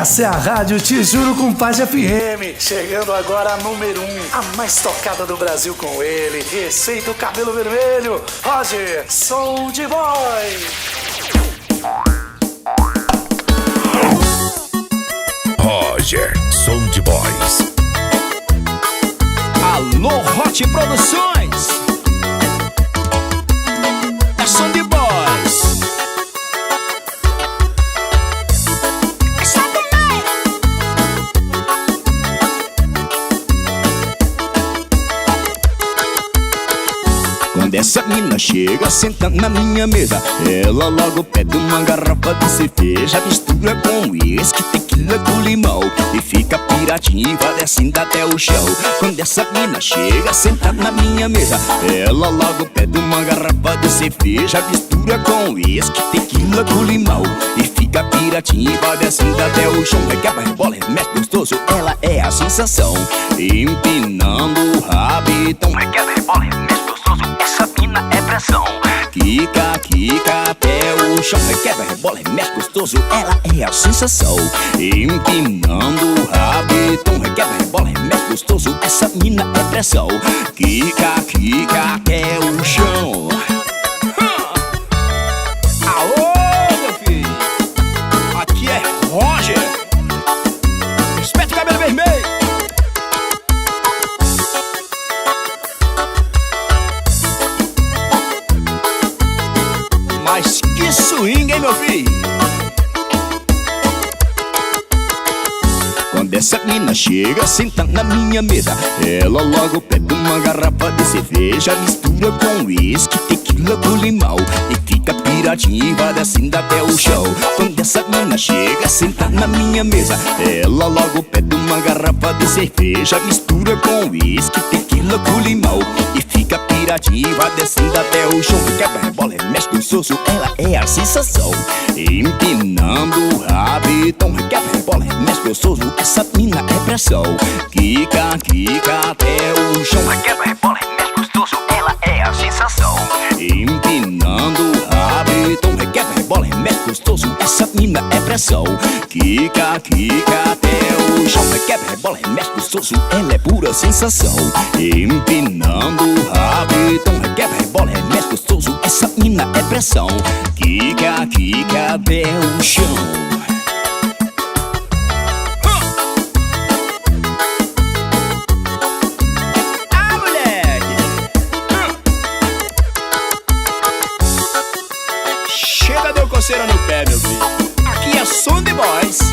Essa é a Rádio Te Juro com Paz FM. Chegando agora a número 1, a mais tocada do Brasil com ele. Receita o cabelo vermelho, Roger, som de boy. Roger, som de boys. Alô, Hot Produções. É som de boys. Quando essa mina chega, senta na minha mesa, ela logo pede uma garrafa de cerveja, mistura com uísque, tequila com limão e fica piratinha e vai descendo até o chão. Quando essa mina chega, senta na minha mesa, ela logo pede uma garrafa de cerveja, mistura com uísque, tequila com limão e fica piratinha e vai descendo até o chão. Requebra, rebola, mexe gostoso, ela é a sensação, empinando o rabitão. Requebra, rebola, mexe gostoso, essa mina é pressão. Quica, quica até o chão. Requebra, rebola, mexe gostoso, ela é a sensação, empinando o rabitão. Requebra, rebola, mexe gostoso, essa mina é pressão. Quica, quica até o chão. Aô, meu filho, aqui é Roger. Respeita o cabelo vermelho. Mas que swing, hein, meu filho? Quando essa mina chega, senta na minha mesa, ela logo pede uma garrafa de cerveja, mistura com uísque, tequila com limão e fica piratinha e vai descendo até o chão. Quando essa mina chega, senta na minha mesa, ela logo pede uma garrafa de cerveja, mistura com uísque, tequila com limão e fica piratinha e vai descendo até o chão. Quebra, rebola, mexe gostoso, ela é a sensação, empinando o rabitão. Quebra, rebola, mexe gostoso, essa mina é pressão. Quica, quica até o chão. Quebra, rebola, mexe gostoso, ela é a sensação, empinando o rabitão. Quebra, rebola, mexe gostoso, essa mina é pressão. Quica, quica até o chão. Quebra, rebola, mexe gostoso, ela é pura sensação, empinando o rabitão. Quebra, rebola, mexe gostoso, essa mina é pressão. Quica, quica até o chão. Chega, deu coceira no pé, meu filho. Aqui é som de boys.